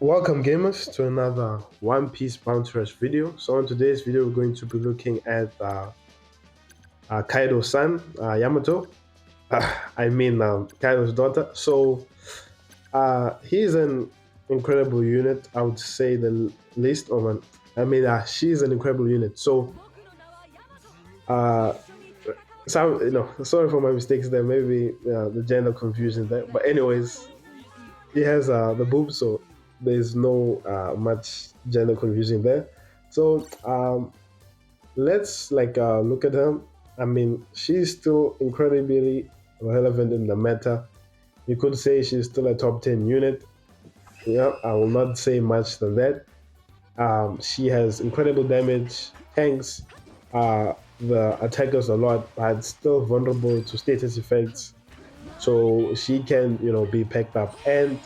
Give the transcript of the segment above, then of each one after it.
Welcome gamers to another One Piece Bounty Rush video. So on today's video, we're going to be looking at Kaido's son, Yamato. Kaido's daughter. So he's an incredible unit, I would say the least. She's an incredible unit. So uh, sorry for my mistakes there. Maybe the gender confusion there. But anyways, he has the boobs, so there's no much gender confusion there. So let's look at her. She's still incredibly relevant in the meta. You could say she's still a top 10 unit. Yeah, I will not say much than that. She has incredible damage, tanks the attackers a lot, but still vulnerable to status effects. So she can, be picked up. And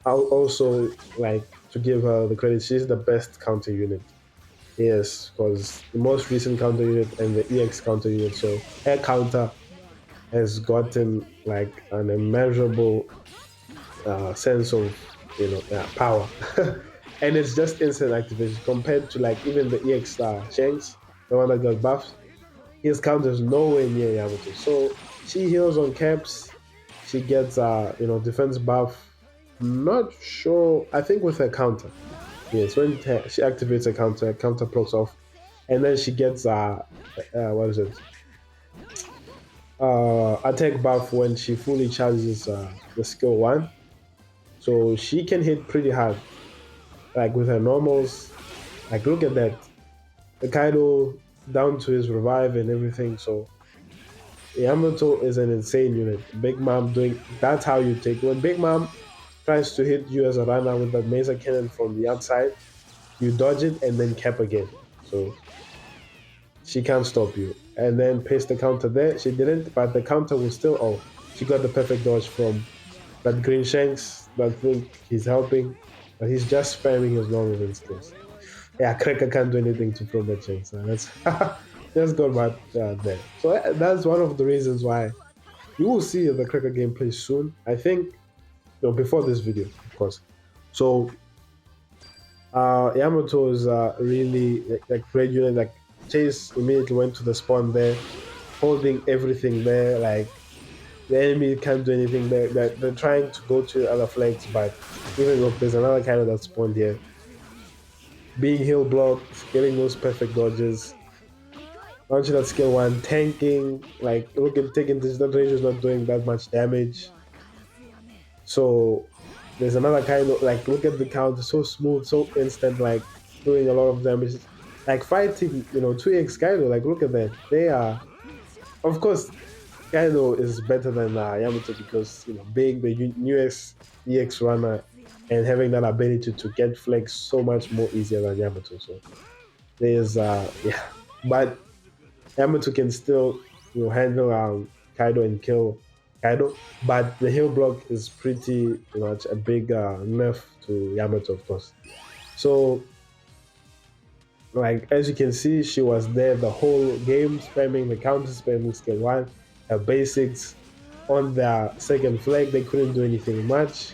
I'll also like to give her the credit. She's the best counter unit. Yes, because the most recent counter unit and the EX counter unit. So her counter has gotten like an immeasurable sense of power, and it's just instant activation compared to like even the EX Shanks, the one that got buffed. His counter is nowhere near Yamato. So she heals on caps. She gets defense buff. Not sure. I think with her counter. Yes, when she activates her counter blocks off, and then she gets what is it? Attack buff when she fully charges the skill one. So she can hit pretty hard, like with her normals. Like look at that, the Kaido down to his revive and everything. So Yamato is an insane unit. Big Mom doing that's how you take when Big Mom tries to hit you as a runner with that Mesa cannon from the outside, you dodge it and then cap again. So she can't stop you. And then paste the counter there. She didn't, but the counter was still she got the perfect dodge from that Green Shanks. I think he's helping, but he's just spamming his normal win skills. Yeah, Cracker can't do anything to throw that Shanks. That's that's good about there. So that's one of the reasons why you will see the Cracker gameplay soon. I think before this video, of course. So Yamato is really like great unit. Like Chase immediately went to the spawn there, holding everything there. Like the enemy can't do anything there. They're trying to go to other flanks, but even look, there's another kind of that spawned here. Being heal blocked, getting those perfect dodges, launching that skill one, tanking. Like look at taking this. That range is not doing that much damage. So there's another kind of like look at the counter, so smooth, so instant, like doing a lot of damage. Like fighting, 2x Kaido, like look at that. They are of course Kaido is better than Yamato because being the newest EX runner and having that ability to get flex so much more easier than Yamato. So there's but Yamato can still handle Kaido and kill Kaido, but the heal block is pretty much a big nerf to Yamato, of course. So like as you can see, she was there the whole game, spamming the counter, spamming skill one, her basics. On their second flag, they couldn't do anything much.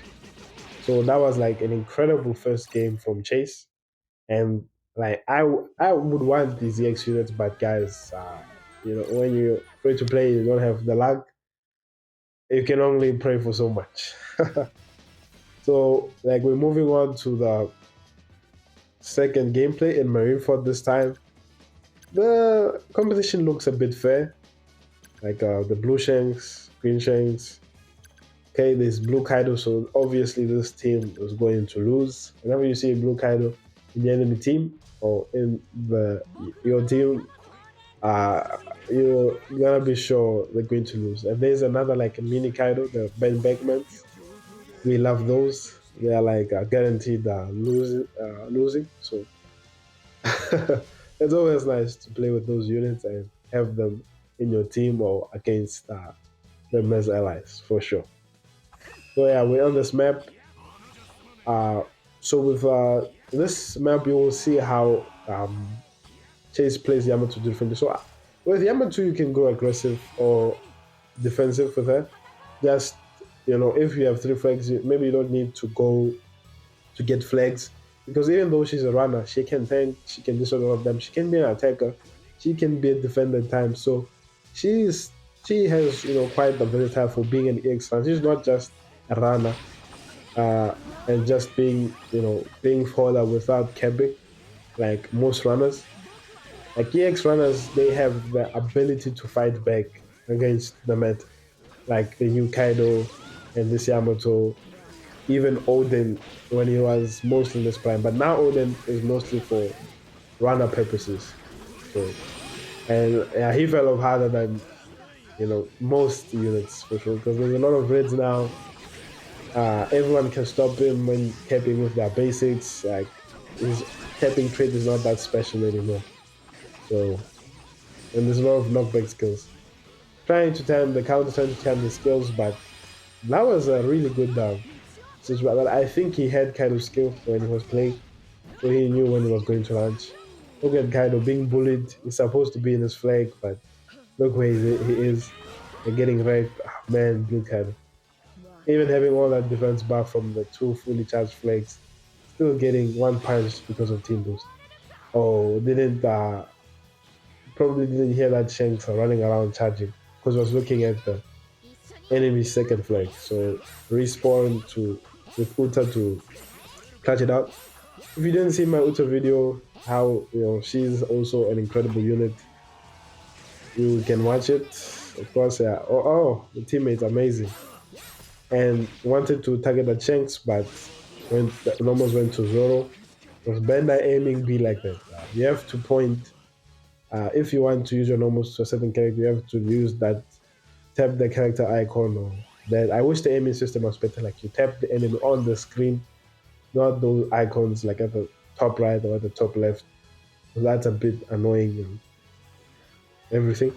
So that was like an incredible first game from Chase. And like I would want these EX units, but guys, when you're free to play, you don't have the luck. You can only pray for so much. So like we're moving on to the second gameplay in Marineford this time. The competition looks a bit fair. Like the blue shanks, green shanks. Okay, there's blue Kaido, so obviously this team is going to lose. Whenever you see a blue Kaido in the enemy team or in your team, you're gonna be sure they're going to lose. And there's another like a mini Kaido, the Ben Beckmans. We love those. They are like guaranteed losing. So it's always nice to play with those units and have them in your team or against them as allies for sure. So yeah, we're on this map. So with this map, you will see how Chase plays Yamato differently. So with Yamato, you can go aggressive or defensive with her. Just if you have three flags, maybe you don't need to go to get flags. Because even though she's a runner, she can tank, she can do sort of them, she can be an attacker, she can be a defender at times. So she's she has quite the versatile for being an EX runner. She's not just a runner and just being fodder without camping like most runners. Like EX runners, they have the ability to fight back against the meta, like the new Kaido and this Yamato, even Oden when he was mostly in his prime. But now Oden is mostly for runner purposes. So and yeah, he fell off harder than most units for sure because there's a lot of raids now. Everyone can stop him when capping with their basics. Like his capping trait is not that special anymore. So and there's a lot of knockback skills. Trying to time the counter, trying to time the skills, but that was a really good situation. But I think he had kind of skill when he was playing, so he knew when he was going to launch. Look at Kaido being bullied. He's supposed to be in his flag, but look where he is. They're getting raped. Oh, man, blue Kaido. Even having all that defense buff from the two fully charged flags, still getting one punch because of team boost. Oh, didn't probably didn't hear that Shanks running around charging because I was looking at the enemy second flag. So respawn to with Uta to clutch it out. If you didn't see my Uta video, how she's also an incredible unit, you can watch it. Of course, yeah. The teammate's amazing. And wanted to target the Shanks, but when almost went to Zoro, because Bandai aiming be like that. You have to point. If you want to use your normals to a certain character, you have to use that tap the character icon or that. I wish the aiming system was better. Like you tap the enemy on the screen, not those icons like at the top right or at the top left. So that's a bit annoying and everything.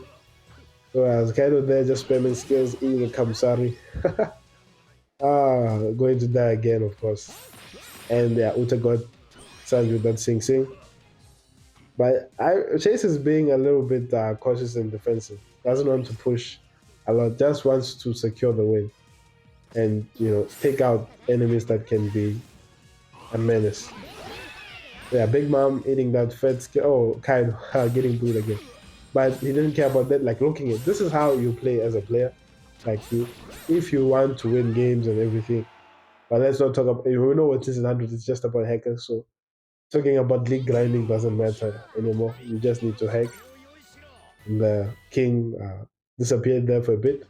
So I was kind of there just spamming skills, eating the Kamsari. Going to die again, of course. And yeah, Uta got signed with that Sing Sing. But Chase is being a little bit cautious and defensive. Doesn't want to push a lot. Just wants to secure the win and take out enemies that can be a menace. Yeah, Big Mom eating that fed skill. Oh, Kaido getting booed again. But he didn't care about that. Like looking at this is how you play as a player. Like if you want to win games and everything. But let's not talk about. We know what this is 100. It's just about hackers. So talking about league grinding doesn't matter anymore. You just need to hack. And the king disappeared there for a bit.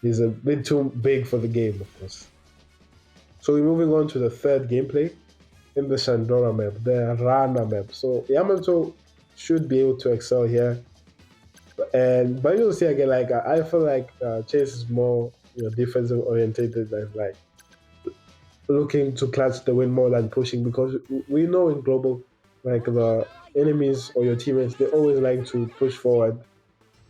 He's a bit too big for the game, of course. So we're moving on to the third gameplay in the Shandora map, the Rana map. So Yamato should be able to excel here. But you'll see again, like I feel like Chase is more defensive orientated and like looking to clutch the win more than pushing because we know in global, like the enemies or your teammates, they always like to push forward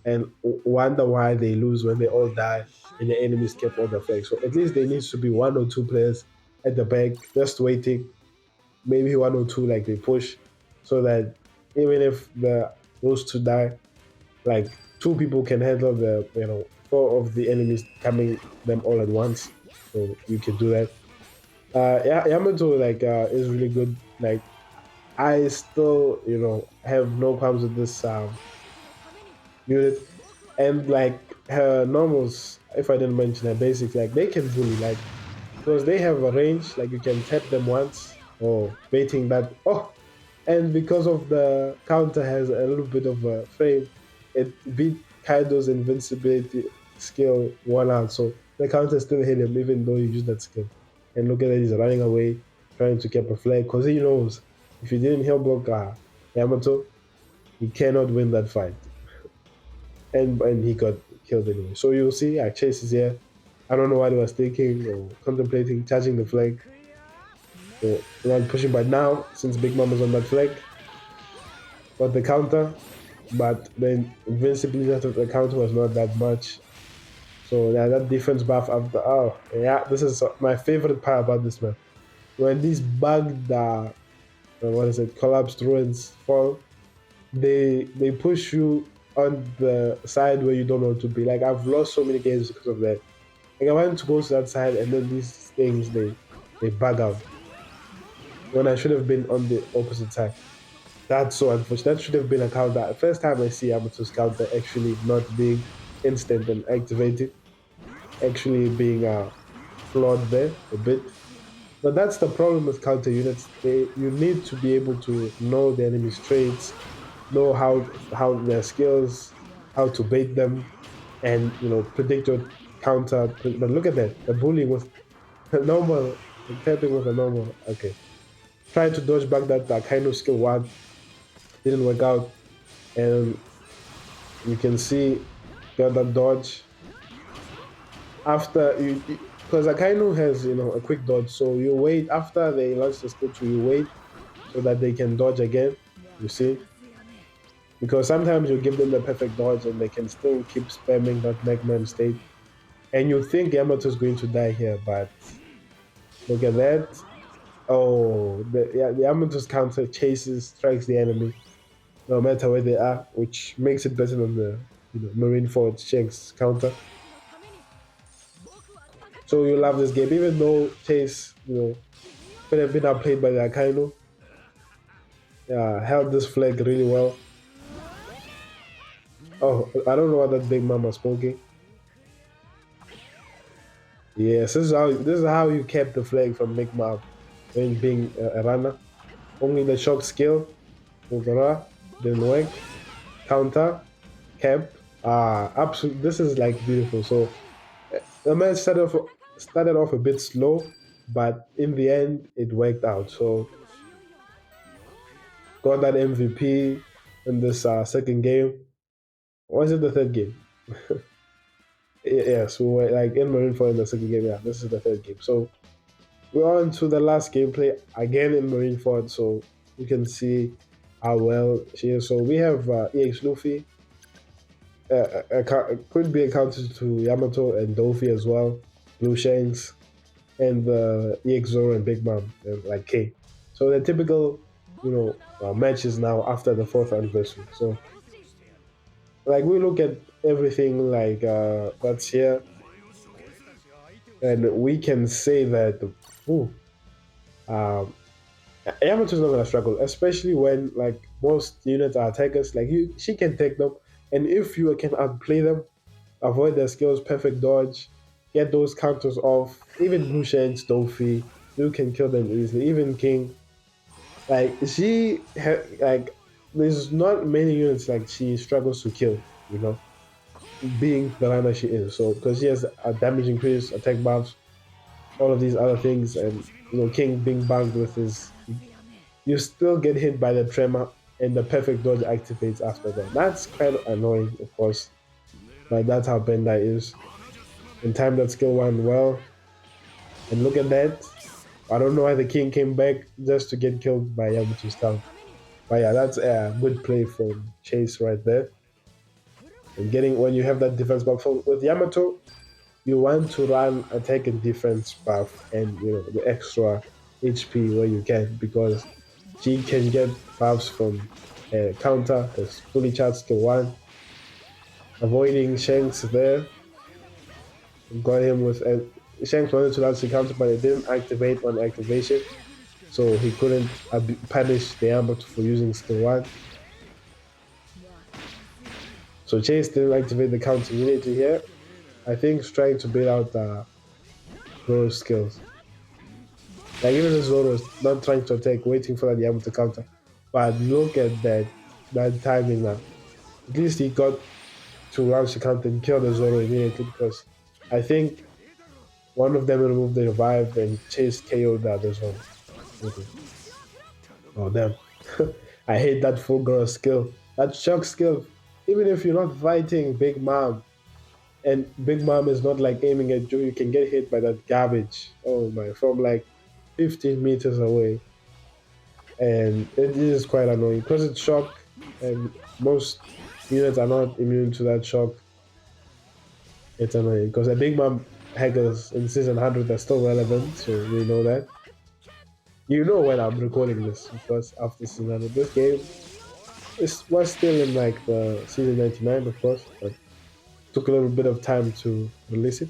and wonder why they lose when they all die and the enemies kept all the flags. So at least there needs to be one or two players at the back just waiting, maybe one or two like they push, so that even if those two die, like two people can handle the four of the enemies coming them all at once. So you can do that. Yeah, Yamato like is really good. Like I still have no problems with this unit, and like her normals. If I didn't mention her basics, like they can bully like because they have a range. Like you can tap them once or baiting that. Oh, and because of the counter has a little bit of a frame, it beat Kaido's invincibility skill one out. So the counter still hit him even though he used that skill. And look at that, he's running away, trying to keep a flag because he knows if he didn't help block Yamato, he cannot win that fight. And he got killed anyway. So you'll see, Chase is here. I don't know what he was thinking or contemplating, charging the flag. So not pushing, but now since Big Mom is on that flag, got the counter, but then invincibility of the counter was not that much. So yeah, that defense buff after this is my favorite part about this map. When these bugged collapsed ruins fall, they push you on the side where you don't want to be. Like I've lost so many games because of that. Like I wanted to go to that side and then these things they bug out when I should have been on the opposite side. That's so unfortunate. That should have been a counter. First time I see Yamato's counter actually not being instant and activated, actually being flawed there a bit. But that's the problem with counter units. You need to be able to know the enemy's traits, know how their skills, how to bait them, and predict your counter. But look at that, the bullying with a normal, tapping with a normal. Okay, trying to dodge back that kind of skill one didn't work out, and you can see got that dodge after you because Akainu has a quick dodge, so you wait after they launch the skill 2, you wait so that they can dodge again. You see, because sometimes you give them the perfect dodge and they can still keep spamming that Magman state, and you think Yamato is going to die here, but look at that. Oh, the Yamato's counter chases, strikes the enemy no matter where they are, which makes it better than the Marineford Shanks counter. So you love this game, even though Chase, could have been outplayed by the Akainu. Held this flag really well. Oh, I don't know what that big mama smoking. Yes, this is how you kept the flag from Big Mom when being a runner. Only the shock skill, Ultra, didn't work. Counter, cap. Absolutely, this is like beautiful. So the match started off a bit slow, but in the end it worked out. So got that MVP in this second game. Or is it the third game? Yes, we were like in Marineford in the second game. Yeah, this is the third game. So we're on to the last gameplay again in Marineford. So you can see how well she is. So we have EX Luffy. Could be accounted to Yamato and Dofi as well. Blue Shanks and EX Zoro and Big Mom and like K. So the typical, matches now after the fourth anniversary. So like we look at everything like that's here, and we can say that ooh, um, Yamato's not gonna struggle, especially when like most units are attackers. Like she can take them, and if you can outplay them, avoid their skills, perfect dodge, get those counters off. Even Blue Shanks, Dofi, you can kill them easily. Even King, like like there's not many units like she struggles to kill. You know, being the runner she is. So because she has a damage increase, attack buffs, all of these other things, and King being banged with his, you still get hit by the tremor, and the perfect dodge activates after that. That's kind of annoying, of course, but that's how Bandai is. And time that skill one well, and look at that. I don't know why the King came back just to get killed by Yamato's town. But yeah, that's a good play from Chase right there. And getting when you have that defense buff with Yamato, you want to run attack and defense buff and the extra HP where you can, because she can get buffs from counter, has fully charged skill one, avoiding Shanks there. Got him with Shanks wanted to launch the counter, but it didn't activate on activation, so he couldn't punish the Yamato for using skill one. So Chase didn't activate the counter immediately here. I think he's trying to bait out Zoro's skills. Like even the Zoro is not trying to attack, waiting for that Yamato counter. But look at that timing now. At least he got to launch the counter and kill the Zoro immediately, because I think one of them removed the revive and Chase KO'd the other Zoro. Okay. Oh damn. I hate that full girl skill. That shock skill. Even if you're not fighting Big Mom, and Big Mom is not like aiming at you, you can get hit by that garbage. Oh my, from like 15 meters away. And it is quite annoying because it's shock, and most units are not immune to that shock. It's annoying because the Big Mom hackers in season 100 are still relevant, so we know that. You know when I'm recording this, because after season 100, this game was still in like the season 99, of course, but took a little bit of time to release it.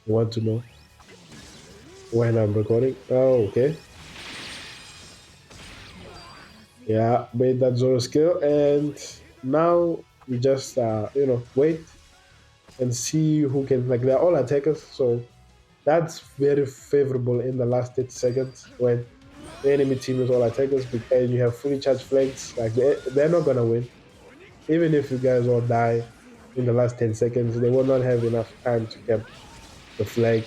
You want to know. when I'm recording. Oh, okay. Yeah, made that Zoro skill, and now we just wait and see who can, like, they're all attackers, so that's very favorable in the last 30 seconds when the enemy team is all attackers and you have fully charged flanks. Like they're not gonna win. Even if you guys all die in the last 10 seconds, they will not have enough time to camp the flag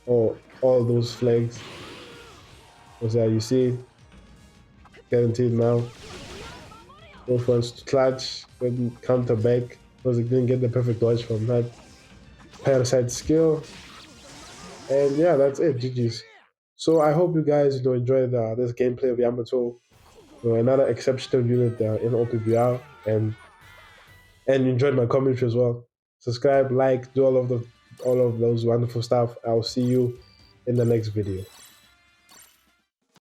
or all those flags. So you see, guaranteed now. Both wants to clutch, then counter back because he didn't get the perfect dodge from that parasite skill. And yeah, that's it. GG's. So I hope you guys enjoyed this gameplay of Yamato. Another exceptional unit in OPBR, and enjoyed my commentary as well. Subscribe, like, do all of those wonderful stuff. I'll see you in the next video.